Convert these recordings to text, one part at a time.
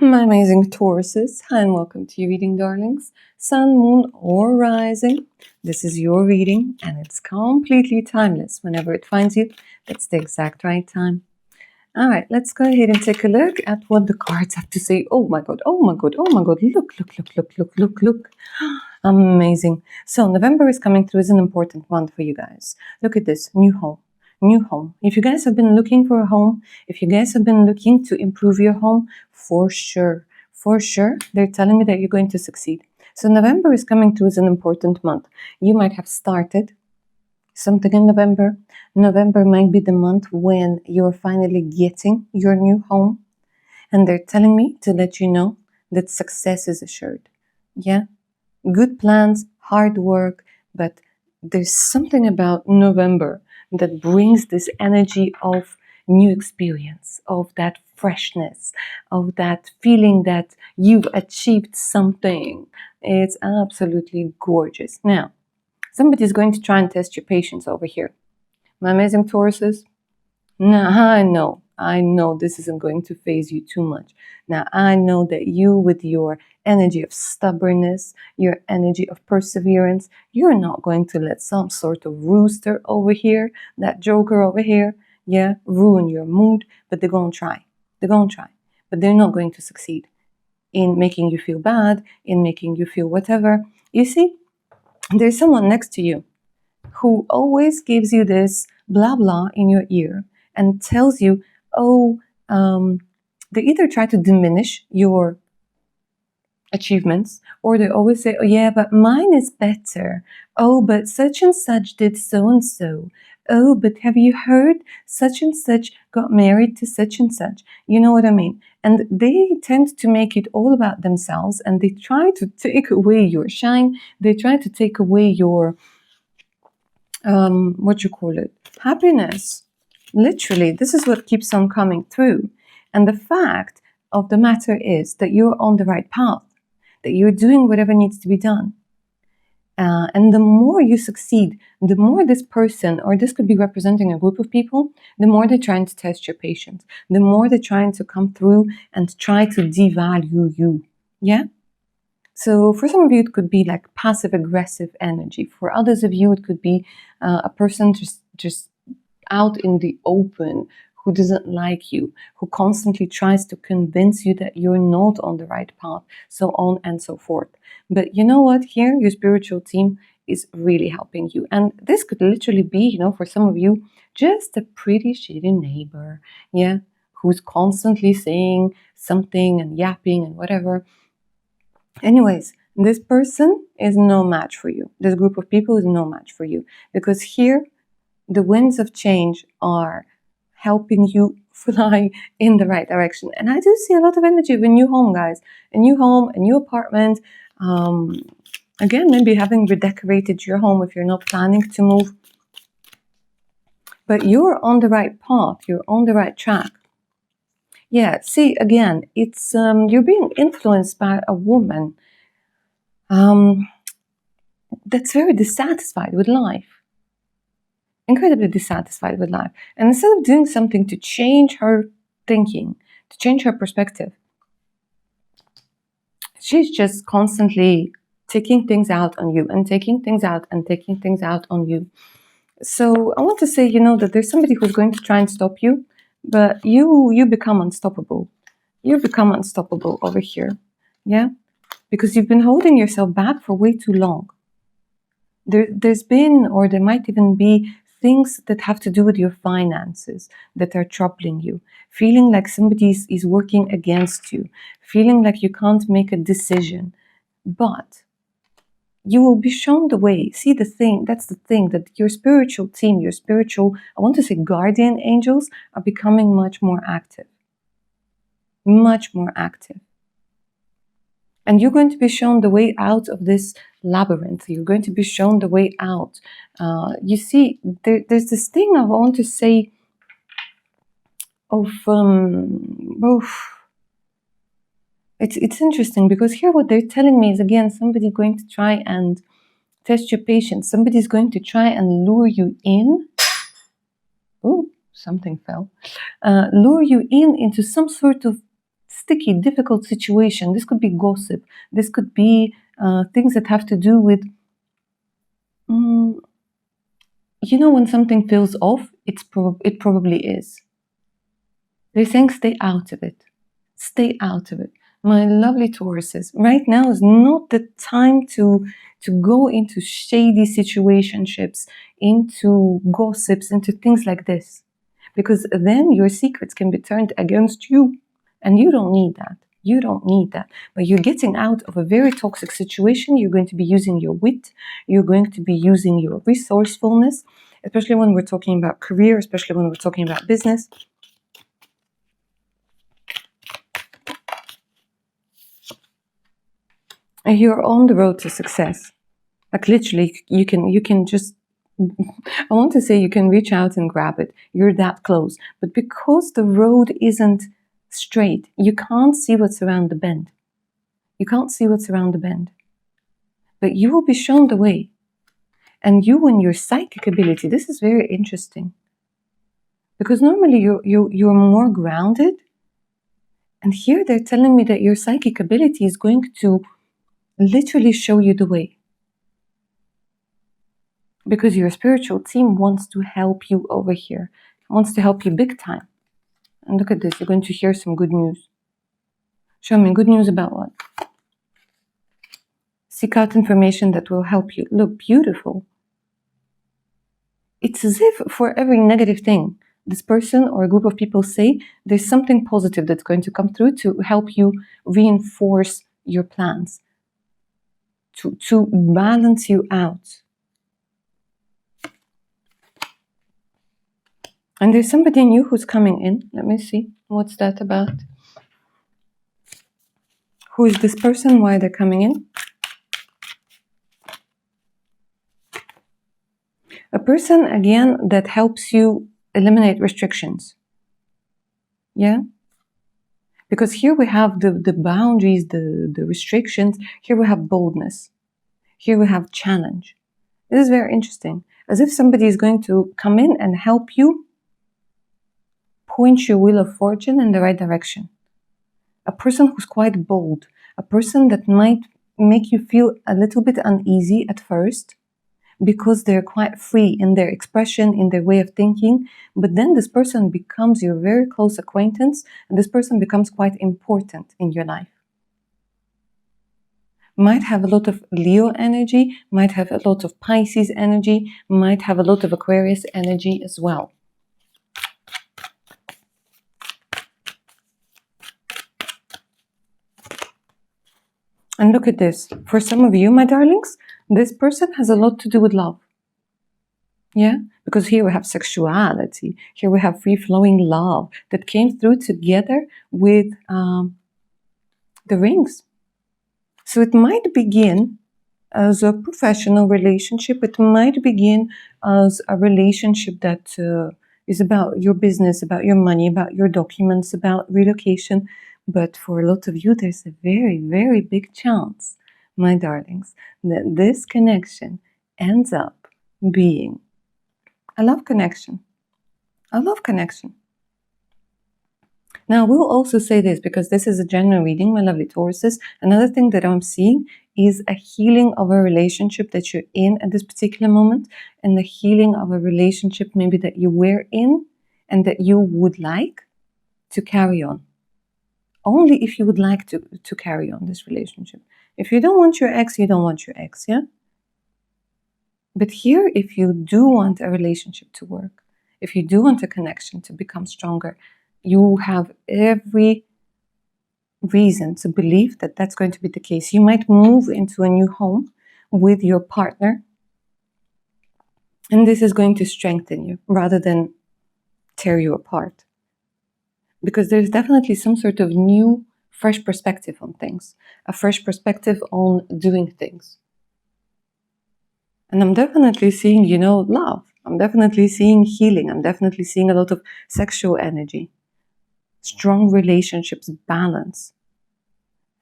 My amazing Tauruses, hi and welcome to your reading, darlings. Sun, moon, or rising. This is your reading, and it's completely timeless. Whenever it finds you, that's the exact right time. All right, let's go ahead and take a look at what the cards have to say. Oh my God, oh my God, oh my God. Look. Amazing. So November is coming through as an important month for you guys. Look at this, new home. New home. If you guys have been looking for a home, if you guys have been looking to improve your home, for sure, they're telling me that you're going to succeed. So November is coming through as an important month. You might have started something in November. November might be the month when you're finally getting your new home. And they're telling me to let you know that success is assured. Yeah? Good plans, hard work, but there's something about November that brings this energy of new experience, of that freshness, of that feeling that you've achieved something. It's absolutely gorgeous. Now, somebody's going to try and test your patience over here. My amazing Tauruses, now I know this isn't going to faze you too much. Now I know that you, with your energy of stubbornness, your energy of perseverance, you're not going to let some sort of rooster over here, that joker over here, ruin your mood, but they're going to try. But they're not going to succeed in making you feel bad, in making you feel whatever. You see, there's someone next to you who always gives you this blah blah in your ear and tells you, they either try to diminish your achievements, or they always say, oh yeah, but mine is better. Oh, but such and such did so and so. Oh, but have you heard such and such got married to such and such? You know what I mean? And they tend to make it all about themselves, and they try to take away your shine. They try to take away your happiness. Literally, this is what keeps on coming through. And the fact of the matter is that you're on the right path, that you're doing whatever needs to be done. And the more you succeed, the more this person, or this could be representing a group of people, the more they're trying to test your patience, the more they're trying to come through and try to devalue you. Yeah? So for some of you, it could be like passive-aggressive energy. For others of you, it could be a person just out in the open who doesn't like you, who constantly tries to convince you that you're not on the right path, so on and so forth. But you know what? Here, your spiritual team is really helping you. And this could literally be, for some of you, just a pretty shitty neighbor, who's constantly saying something and yapping and whatever. Anyways, this person is no match for you. This group of people is no match for you, because here the winds of change are helping you fly in the right direction. And I do see a lot of energy of a new home, guys. A new home, a new apartment. Again, maybe having redecorated your home if you're not planning to move. But you're on the right path. You're on the right track. Yeah, see, again, it's you're being influenced by a woman that's very dissatisfied with life. Incredibly dissatisfied with life. And instead of doing something to change her thinking, to change her perspective, she's just constantly taking things out on you and taking things out and taking things out on you. So I want to say, that there's somebody who's going to try and stop you, but you become unstoppable. You become unstoppable over here. Yeah? Because you've been holding yourself back for way too long. There's been, or there might even be, things that have to do with your finances that are troubling you, feeling like somebody is working against you, feeling like you can't make a decision. But you will be shown the way. See, that's the thing, that your spiritual team, your spiritual, I want to say guardian angels, are becoming much more active. Much more active. And you're going to be shown the way out of this labyrinth. You're going to be shown the way out. You see, there's this thing I want to say of it's interesting, because here what they're telling me is, again, somebody's going to try and test your patience. Somebody's going to try and lure you in. Oh, something fell. Lure you into some sort of sticky, difficult situation. This could be gossip. This could be things that have to do with, when something feels off, it probably is. They're saying stay out of it. Stay out of it. My lovely Tauruses, right now is not the time to go into shady situationships, into gossips, into things like this. Because then your secrets can be turned against you. And you don't need that. You don't need that. But you're getting out of a very toxic situation. You're going to be using your wit. You're going to be using your resourcefulness, especially when we're talking about career, especially when we're talking about business. And you're on the road to success. Like literally, you can just, I want to say you can reach out and grab it. You're that close. But because the road isn't straight, you can't see what's around the bend. You can't see what's around the bend. But you will be shown the way. And you and your psychic ability, this is very interesting. Because normally you're more grounded. And here they're telling me that your psychic ability is going to literally show you the way. Because your spiritual team wants to help you over here. Wants to help you big time. And look at this, you're going to hear some good news. Show me good news about what? Seek out information that will help you. Look, beautiful. It's as if for every negative thing this person or a group of people say, there's something positive that's going to come through to help you reinforce your plans. To balance you out. And there's somebody new who's coming in. Let me see. What's that about? Who is this person? Why they're coming in? A person, again, that helps you eliminate restrictions. Yeah? Because here we have the boundaries, the restrictions. Here we have boldness. Here we have challenge. This is very interesting. As if somebody is going to come in and help you point your wheel of fortune in the right direction. A person who's quite bold. A person that might make you feel a little bit uneasy at first because they're quite free in their expression, in their way of thinking. But then this person becomes your very close acquaintance, and this person becomes quite important in your life. Might have a lot of Leo energy, might have a lot of Pisces energy, might have a lot of Aquarius energy as well. And look at this. For some of you, my darlings, this person has a lot to do with love. Yeah? Because here we have sexuality. Here we have free-flowing love that came through together with the rings. So it might begin as a professional relationship. It might begin as a relationship that is about your business, about your money, about your documents, about relocation. But for a lot of you, there's a very, very big chance, my darlings, that this connection ends up being a love connection. A love connection. Now, we'll also say this, because this is a general reading, my lovely Tauruses. Another thing that I'm seeing is a healing of a relationship that you're in at this particular moment, and the healing of a relationship maybe that you were in and that you would like to carry on. Only if you would like to carry on this relationship. If you don't want your ex, you don't want your ex, yeah? But here, if you do want a relationship to work, if you do want a connection to become stronger, you have every reason to believe that that's going to be the case. You might move into a new home with your partner, and this is going to strengthen you rather than tear you apart. Because there's definitely some sort of new, fresh perspective on things. A fresh perspective on doing things. And I'm definitely seeing, love. I'm definitely seeing healing. I'm definitely seeing a lot of sexual energy. Strong relationships, balance.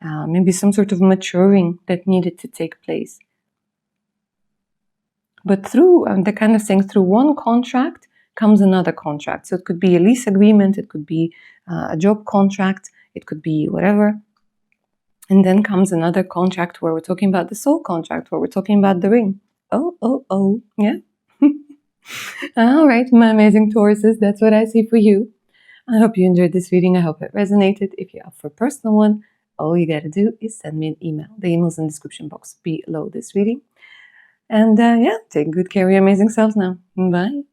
Maybe some sort of maturing that needed to take place. But through, they're kind of saying, through one contract comes another contract. So it could be a lease agreement, it could be a job contract, It could be whatever. And then comes another contract where we're talking about the soul contract, where we're talking about the ring. Oh, yeah. All right, my amazing Tauruses, that's what I see for you. I hope you enjoyed this reading. I hope it resonated. If you're up for a personal one, all you gotta do is send me an email. The email's in the description box below this reading. And yeah, take good care of your amazing selves now. Bye.